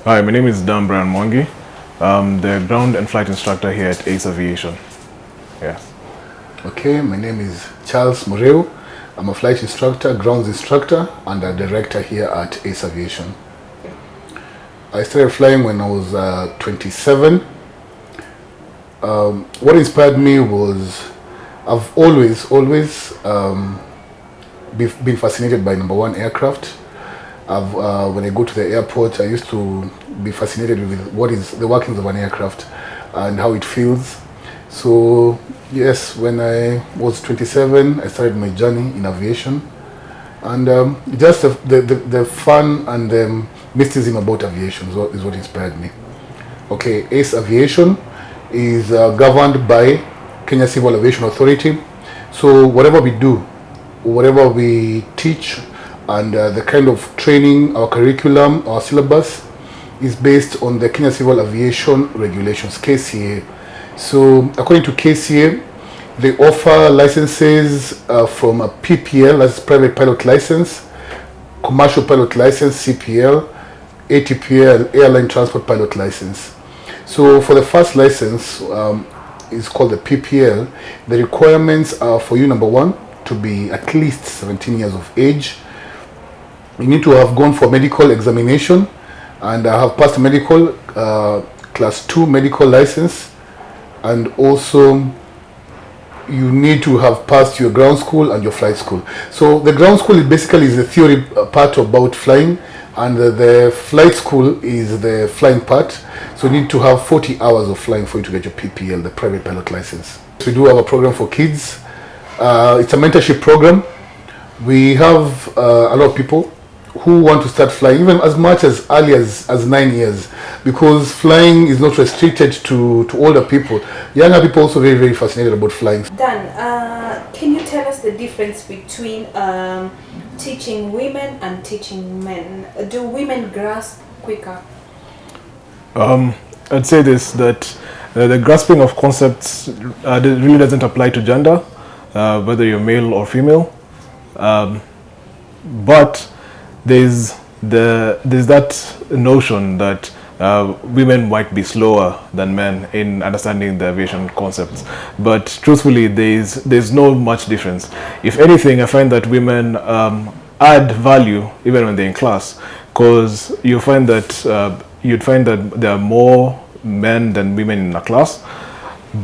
Hi, my name is Dan Brian Mwangi. I'm the ground and flight instructor here at Aviation. Yeah. Okay, my name is Charles Mureu. I'm a flight instructor, grounds instructor, and a director here at Aviation. I started flying when I was 27. What inspired me was I've always been fascinated by number one, aircraft. When I go to the airport, I used to be fascinated with what is the workings of an aircraft and how it feels. So yes, when I was 27, I started my journey in aviation, and just the fun and the mysticism about aviation is what inspired me. Okay, ACE Aviation is governed by Kenya Civil Aviation Authority. So whatever we do, whatever we teach, and the kind of training, our curriculum, our syllabus is based on the Kenya Civil Aviation Regulations, KCA. So according to KCA, they offer licenses from a PPL, that's private pilot license, commercial pilot license, CPL, ATPL, airline transport pilot license. So for the first license, it's called the PPL. The requirements are for you, number one, to be at least 17 years of age. You need to have gone for medical examination and have passed a medical class 2 medical license, and also you need to have passed your ground school and your flight school. So the ground school is basically the theory part about flying, and the flight school is the flying part. So you need to have 40 hours of flying for you to get your PPL, the private pilot license. We do have a program for kids. It's a mentorship program. We have a lot of people who want to start flying even as much as early as 9 years, because flying is not restricted to older people. Younger people also very fascinated about flying. Dan, can you tell us the difference between teaching women and teaching men? Do women grasp quicker? I'd say this, that the grasping of concepts really doesn't apply to gender, whether you're male or female. But there's that notion that women might be slower than men in understanding the aviation concepts, but truthfully there's no much difference. If anything, I find that women add value even when they're in class, because you'd find that there are more men than women in a class.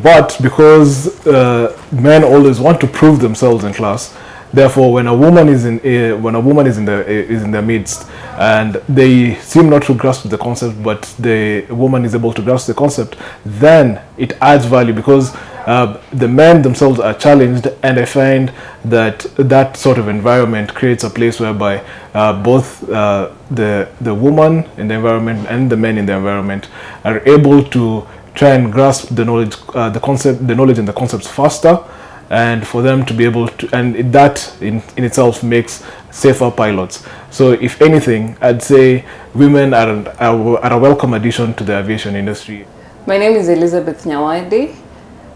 But because men always want to prove themselves in class, therefore, when a woman is in their midst and they seem not to grasp the concept, but the woman is able to grasp the concept, then it adds value, because the men themselves are challenged, and I find that sort of environment creates a place whereby both the woman in the environment and the men in the environment are able to try and grasp the knowledge, the knowledge and the concepts faster, and for them to be able to, and that in itself makes safer pilots. So if anything, I'd say women are a welcome addition to the aviation industry. My name is Elizabeth Nyawade.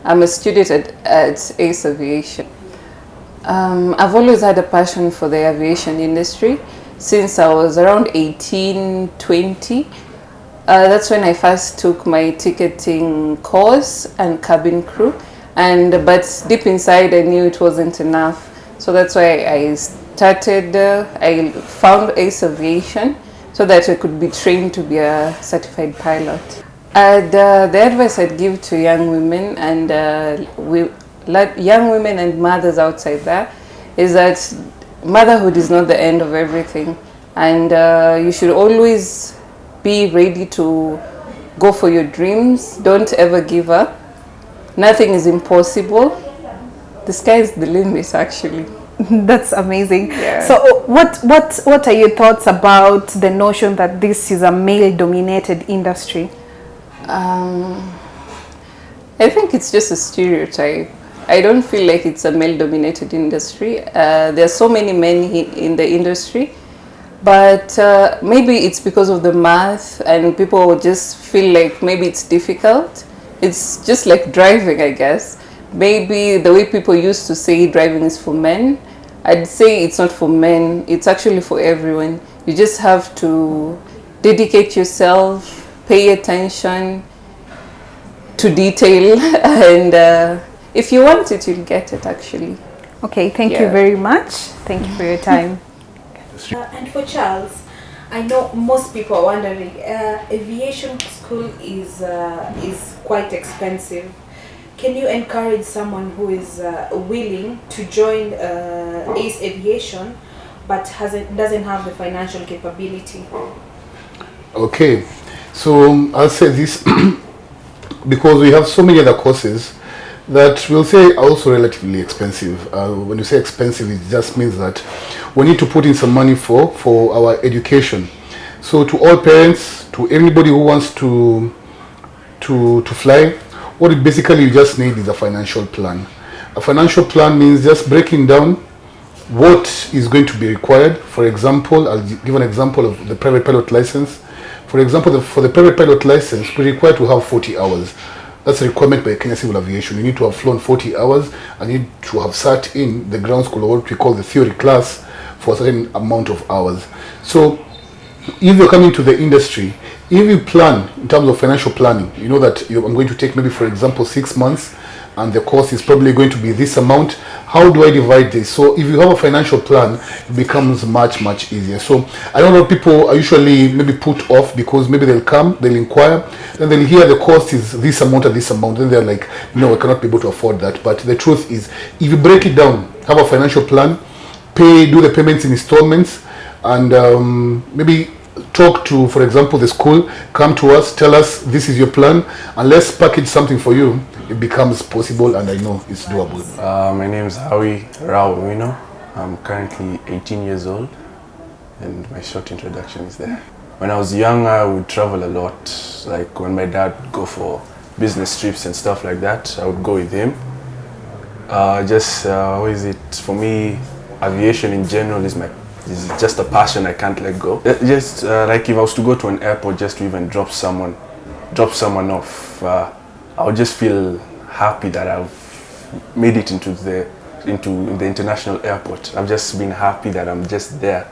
I'm a student at ACE Aviation. I've always had a passion for the aviation industry since I was around 18, 20. That's when I first took my ticketing course and cabin crew. But deep inside I knew it wasn't enough, so that's why I found ACE Aviation so that I could be trained to be a certified pilot. The advice I'd give to young women and young women and mothers outside there is that motherhood is not the end of everything, and you should always be ready to go for your dreams. Don't ever give up. Nothing is impossible. The sky is the limit, actually. That's amazing. Yeah. So what are your thoughts about the notion that this is a male-dominated industry? I think it's just a stereotype. I don't feel like it's a male-dominated industry. There are so many men in the industry, but maybe it's because of the math, and people just feel like maybe it's difficult. It's just like driving, I guess. Maybe the way people used to say driving is for men, I'd say it's not for men. It's actually for everyone. You just have to dedicate yourself, pay attention to detail, and if you want it, you'll get it actually. Okay, thank you Yeah. very much. Thank you for your time. And for Charles, I know most people are wondering, aviation school is quite expensive. Can you encourage someone who is willing to join Ace Aviation but doesn't have the financial capability? Okay, so I'll say this because we have so many other courses that we'll say are also relatively expensive. When you say expensive, it just means that we need to put in some money for our education. So to all parents, to anybody who wants to fly, what basically you just need is a financial plan. A financial plan means just breaking down what is going to be required. For example, I'll give an example of the private pilot license. For example, for the private pilot license, we require to have 40 hours. That's a requirement by Kenya Civil Aviation. You need to have flown 40 hours and you need to have sat in the ground school, or what we call the theory class, for a certain amount of hours. So if you're coming to the industry, if you plan in terms of financial planning, you know that I'm going to take maybe, for example, 6 months and the cost is probably going to be this amount. How do I divide this? So if you have a financial plan, it becomes much easier. So I don't know, people are usually maybe put off because maybe they'll come, they'll inquire, then they'll hear the cost is this amount or this amount, then they're like, no, I cannot be able to afford that. But the truth is, if you break it down, have a financial plan, do the payments in installments, and maybe talk to, for example, the school, come to us, tell us this is your plan, and let's package something for you. It becomes possible, and I know it's doable. My name is Howie. I'm currently 18 years old, and my short introduction is there. When I was young, I would travel a lot. Like when my dad would go for business trips and stuff like that, I would go with him. How is it for me? Aviation in general is just a passion I can't let go. Like if I was to go to an airport just to even drop someone off, I would just feel happy that I've made it into the international airport. I've just been happy that I'm just there,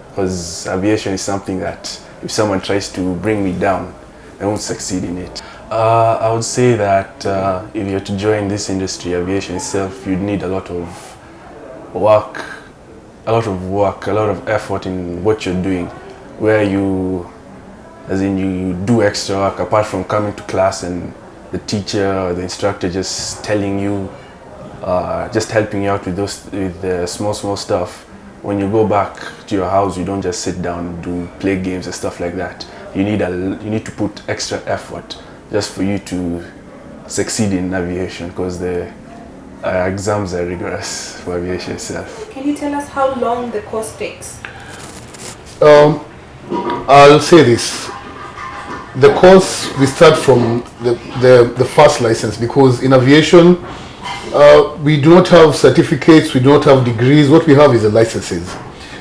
because aviation is something that if someone tries to bring me down, I won't succeed in it. I would say that if you're to join this industry, aviation itself, you'd need a lot of work, a lot of effort in what you're doing, where you do extra work apart from coming to class and the teacher or the instructor just telling you, just helping you out with the small stuff. When you go back to your house, you don't just sit down and play games and stuff like that. You need to put extra effort just for you to succeed in aviation, because the exams are rigorous for aviation itself. Can you tell us how long the course takes? I'll say this. The course, we start from the first license, because in aviation, we do not have certificates, we do not have degrees. What we have is the licenses.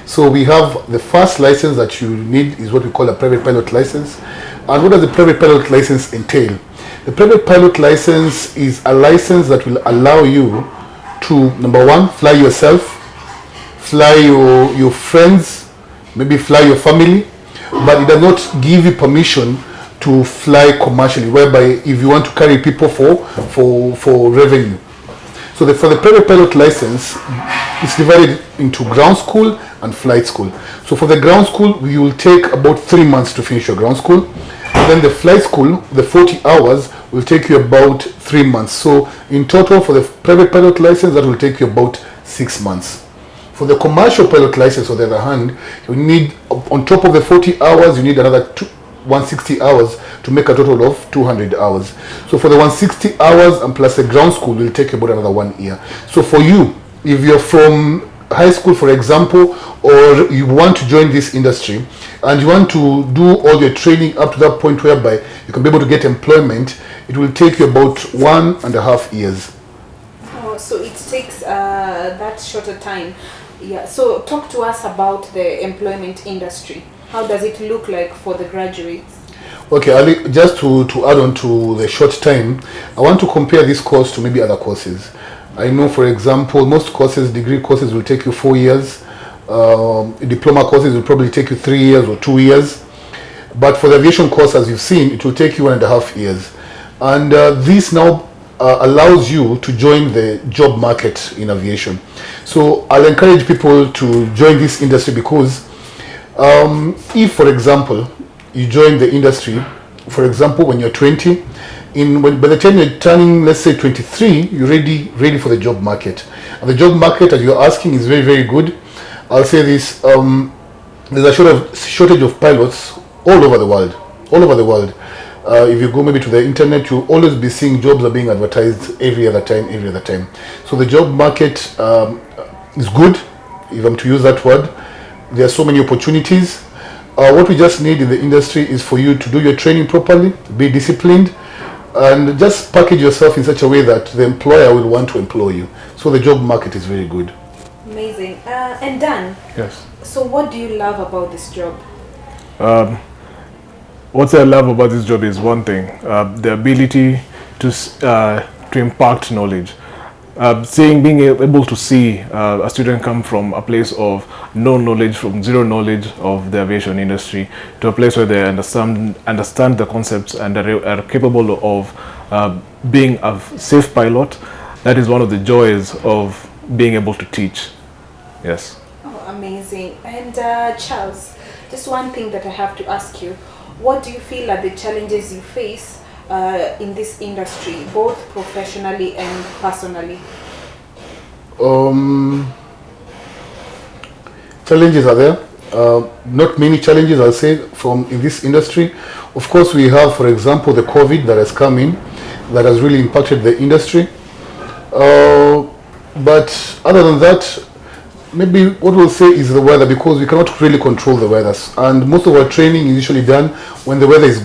So we have the first license that you need is what we call a private pilot license. And what does the private pilot license entail? The private pilot license is a license that will allow you to, number one, fly yourself, fly your friends, maybe fly your family, but it does not give you permission to fly commercially, whereby if you want to carry people for revenue. So for the private pilot license, it's divided into ground school and flight school. So for the ground school, you will take about 3 months to finish your ground school. And then the flight school, the 40 hours, will take you about 3 months. So in total, for the private pilot license, that will take you about 6 months. For the commercial pilot license, on the other hand, you need, on top of the 40 hours, you need another 160 hours to make a total of 200 hours. So for the 160 hours and plus the ground school will take about another 1 year. So for you, if you're from high school, for example, or you want to join this industry and you want to do all your training up to that point whereby you can be able to get employment, it will take you about 1.5 years. Oh, so it takes that shorter time. Yeah. So talk to us about the employment industry. How does it look like for the graduates? Okay, Ali, just to add on to the short time, I want to compare this course to maybe other courses. I know, for example, most courses, degree courses, will take you 4 years. Diploma courses will probably take you 3 years or 2 years. But for the aviation course, as you've seen, it will take you 1.5 years. And this now allows you to join the job market in aviation. So I'll encourage people to join this industry because if, for example, you join the industry, for example, when you're 20, by the time you're turning, let's say 23, you're ready for the job market. And the job market, as you're asking, is very, very good. I'll say this, there's a shortage of pilots all over the world. If you go maybe to the internet, you'll always be seeing jobs are being advertised every other time. So the job market is good, if I'm to use that word. There are so many opportunities. What we just need in the industry is for you to do your training properly, be disciplined, and just package yourself in such a way that the employer will want to employ you. So the job market is very good. Amazing. And Dan, Yes. so what do you love about this job? What I love about this job is one thing, the ability to impact knowledge. Being able to see a student come from a place of no knowledge, from zero knowledge of the aviation industry, to a place where they understand the concepts and are capable of being a safe pilot. That is one of the joys of being able to teach. Yes. Oh, amazing. And Charles, just one thing that I have to ask you. What do you feel are the challenges you face in this industry, both professionally and personally? Challenges are there. Not many challenges, I'll say, in this industry. Of course, we have, for example, the COVID that has come in, that has really impacted the industry. But other than that, maybe what we'll say is the weather, because we cannot really control the weather, and most of our training is usually done when the weather is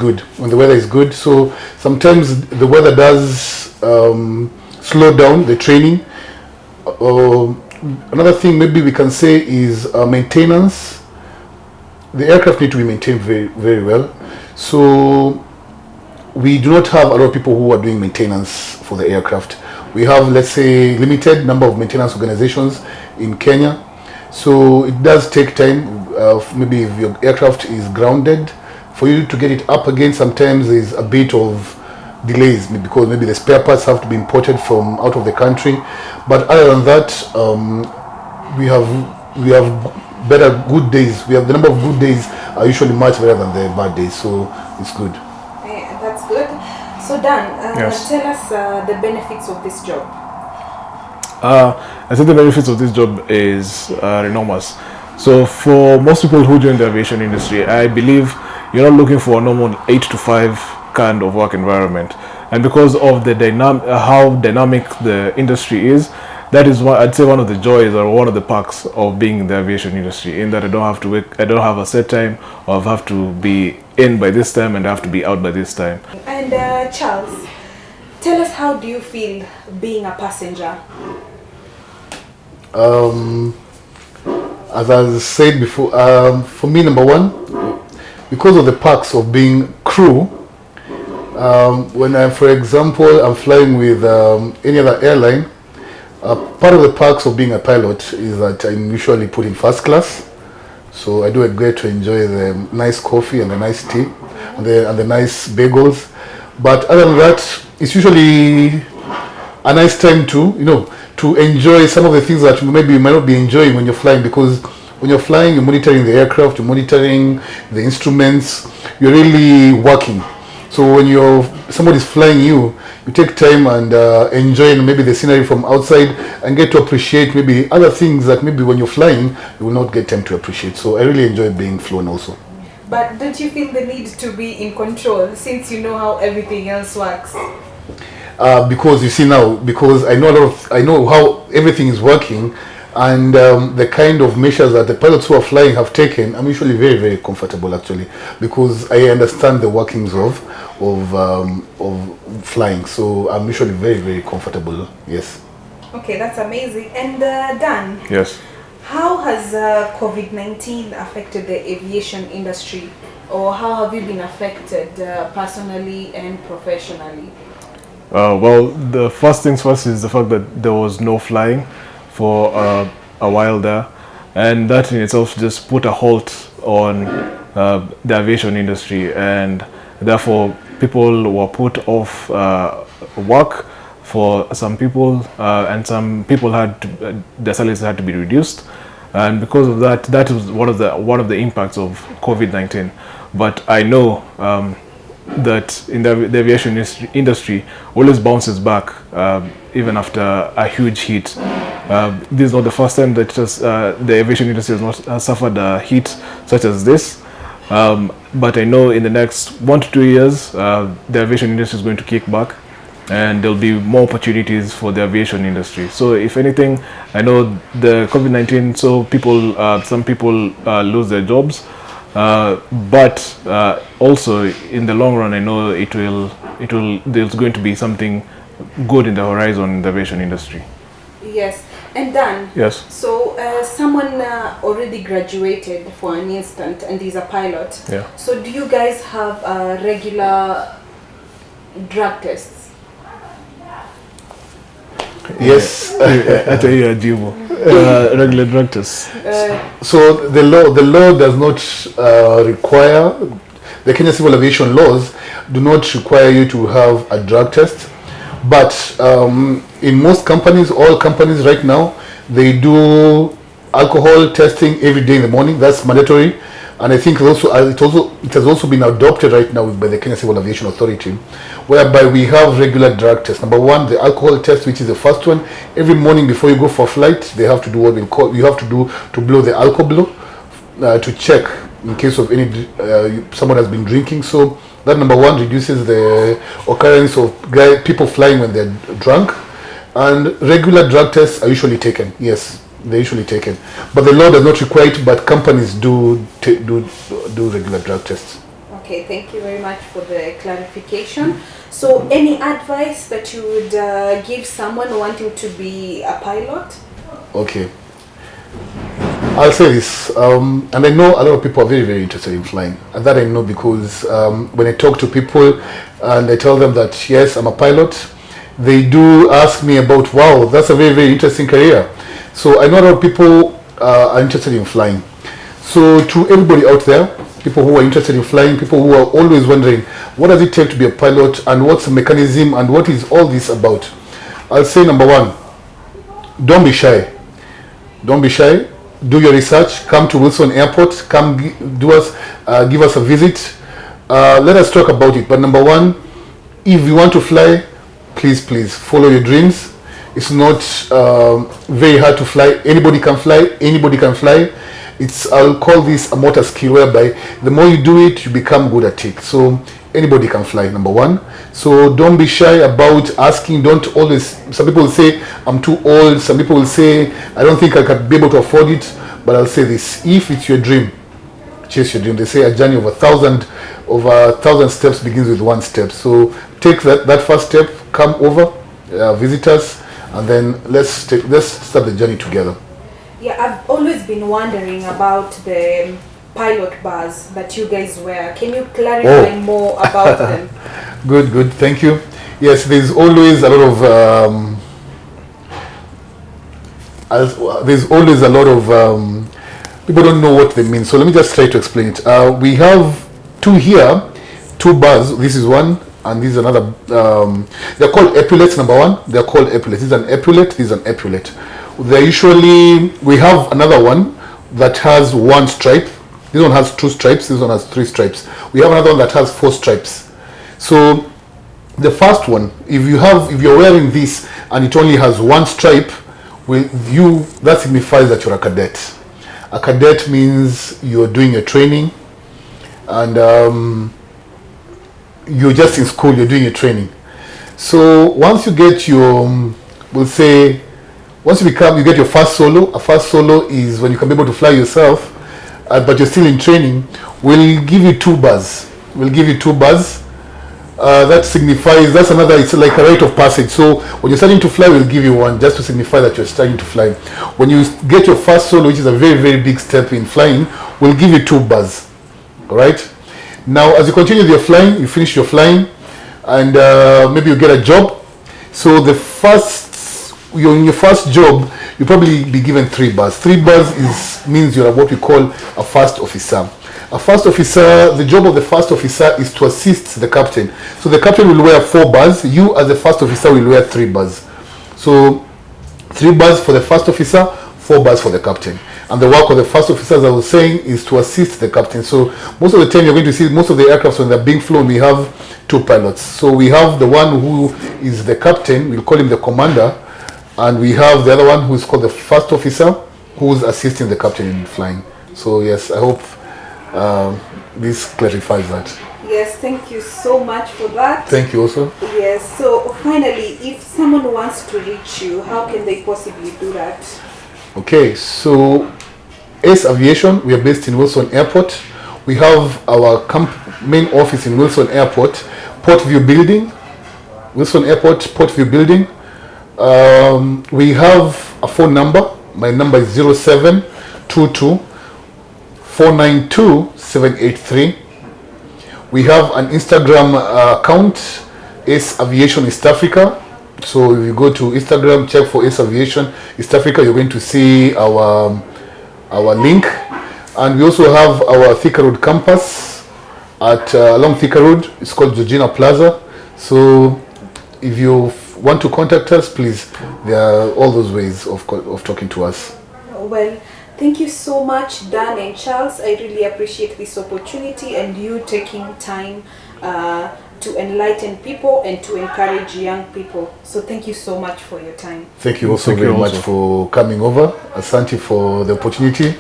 good. So sometimes the weather does slow down the training. Another thing maybe we can say is maintenance. The aircraft need to be maintained very, very well. So we do not have a lot of people who are doing maintenance for the aircraft. We have, let's say, limited number of maintenance organizations in Kenya. So it does take time. Maybe if your aircraft is grounded, for you to get it up again, sometimes there's a bit of delays because maybe the spare parts have to be imported from out of the country. But other than that, we have good days. We have the number of good days are usually much better than the bad days. So it's good. Yeah, that's good. So Dan, Yes. tell us the benefits of this job. I think the benefits of this job is enormous. So for most people who join the aviation industry, I believe you're not looking for a normal 8 to 5 kind of work environment. And because of the how dynamic the industry is, that is what I'd say one of the joys or one of the perks of being in the aviation industry, in that I don't have to work, I don't have a set time, or I have to be in by this time and I have to be out by this time. And Charles, tell us, how do you feel being a passenger? As I said before, for me, number one, because of the perks of being crew, when for example, I'm flying with any other airline, part of the perks of being a pilot is that I'm usually put in first class. So I do get to enjoy the nice coffee and the nice tea and the nice bagels. But other than that, it's usually a nice time to enjoy some of the things that maybe you might not be enjoying when you're flying, because when you're flying, you're monitoring the aircraft, you're monitoring the instruments, you're really working. So when somebody's flying you take time and enjoy maybe the scenery from outside and get to appreciate maybe other things that maybe when you're flying, you will not get time to appreciate. So I really enjoy being flown also. But don't you feel the need to be in control, since you know how everything else works? Because you see now, because I know how everything is working, and the kind of measures that the pilots who are flying have taken, I'm usually very, very comfortable actually, because I understand the workings of flying. So I'm usually very, very comfortable. Yes. Okay, that's amazing. And Dan, Yes. how has COVID-19 affected the aviation industry, or how have you been affected personally and professionally? Well, the first things first is the fact that there was no flying for a while there, and that in itself just put a halt on the aviation industry, and therefore people were put off work for some people, and some people had their salaries had to be reduced, and because of that, that was one of the impacts of COVID-19. But I know that in the aviation industry always bounces back even after a huge hit. This is not the first time that the aviation industry has not suffered a hit such as this. But I know in the next 1 to 2 years, the aviation industry is going to kick back, and there'll be more opportunities for the aviation industry. So if anything, I know the COVID-19, so some people lose their jobs, but also in the long run, I know there's going to be something good in the horizon in the aviation industry. Yes. And Dan, yes. So someone already graduated for an instant and is a pilot. Yeah. So do you guys have regular drug tests? Yes. Regular drug tests. So the law does not require, the Kenya Civil Aviation laws do not require you to have a drug test. But in most companies, all companies right now, they do alcohol testing every day in the morning. That's mandatory, and I think it has also been adopted right now by the Kenya Civil Aviation Authority, whereby we have regular drug tests. Number one, the alcohol test, which is the first one. Every morning before you go for flight, they have to do what we call, you have to blow the alcohol blow to check in case of any someone has been drinking. So that number one reduces the occurrence of people flying when they're drunk, and regular drug tests are usually taken. Yes, they're usually taken, but the law does not require it. But companies do regular drug tests. Okay, thank you very much for the clarification. So, any advice that you would give someone wanting to be a pilot? Okay. I'll say this, and I know a lot of people are very, very interested in flying. And that I know because when I talk to people and I tell them that, yes, I'm a pilot, they do ask me about, wow, that's a very, very interesting career. So I know a lot of people are interested in flying. So to everybody out there, people who are interested in flying, people who are always wondering, what does it take to be a pilot, and what's the mechanism, and what is all this about? I'll say number one, don't be shy. Don't be shy. Do your research. Come to Wilson Airport. Come give us a visit. Let us talk about it. But number one, if you want to fly, please follow your dreams. It's not very hard to fly. Anybody can fly. Anybody can fly. I'll call this a motor skill, whereby the more you do it, you become good at it. So anybody can fly, number one. So don't be shy about asking. Don't always, some people will say, I'm too old. Some people will say, I don't think I can be able to afford it. But I'll say this, if it's your dream, chase your dream. They say a journey of 1,000 steps begins with one step. So take that first step, come over, visit us, and then let's start the journey together. Yeah, I've always been wondering about the pilot bars that you guys wear. Can you clarify more about them? Good, thank you. Yes, there's always a lot of people don't know what they mean. So let me just try to explain it. We have two bars. This is one, and this is another. They're called epaulets. Number one, they're called epaulets. This is an epaulet. This is an epaulet. We have another one that has one stripe. This one has 2 stripes. This one has 3 stripes. We have another one that has 4 stripes. So the first one, if you're wearing this and it only has 1 stripe, that signifies that you're a cadet. A cadet means you're doing your training, and you're just in school. You're doing your training. So once you get you get your first solo. A first solo is when you can be able to fly yourself, but you're still in training. We'll give you 2 bars. That signifies, it's like a rite of passage. So when you're starting to fly, we'll give you one just to signify that you're starting to fly. When you get your first solo, which is a very, very big step in flying, we'll give you 2 bars. All right. Now, as you continue with your flying, you finish your flying, and maybe you get a job. So in your first job, you'll probably be given 3 bars. 3 bars means you're what we call a first officer. A first officer, the job of the first officer is to assist the captain. So the captain will wear 4 bars. You as the first officer will wear 3 bars. So 3 bars for the first officer, 4 bars for the captain. And the work of the first officer, as I was saying, is to assist the captain. So most of the time you're going to see most of the aircrafts when they're being flown, we have 2 pilots. So we have the one who is the captain, we'll call him the commander, and we have the other one who is called the first officer, who's assisting the captain in flying. So yes, I hope this clarifies that. Yes, thank you so much for that. Thank you also. Yes, so finally, if someone wants to reach you, how can they possibly do that? Okay, so Ace Aviation, we are based in Wilson Airport. We have our main office in Wilson Airport, Portview Building, Wilson Airport, Portview Building. We have a phone number. My number is 0722 492 783. We have an Instagram account, Ace Aviation East Africa. So if you go to Instagram, check for Ace Aviation East Africa, you're going to see our link. And we also have our Thika Road campus at along Thika Road. It's called Georgina Plaza. So if you want to contact us, please, there are all those ways of talking to us. Well, thank you so much, Dan and Charles. I really appreciate this opportunity and you taking time to enlighten people and to encourage young people. So thank you so much for your time. Thank you also very much for coming over. Asante for the opportunity,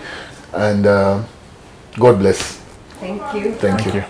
and God bless. Thank you. Thank you.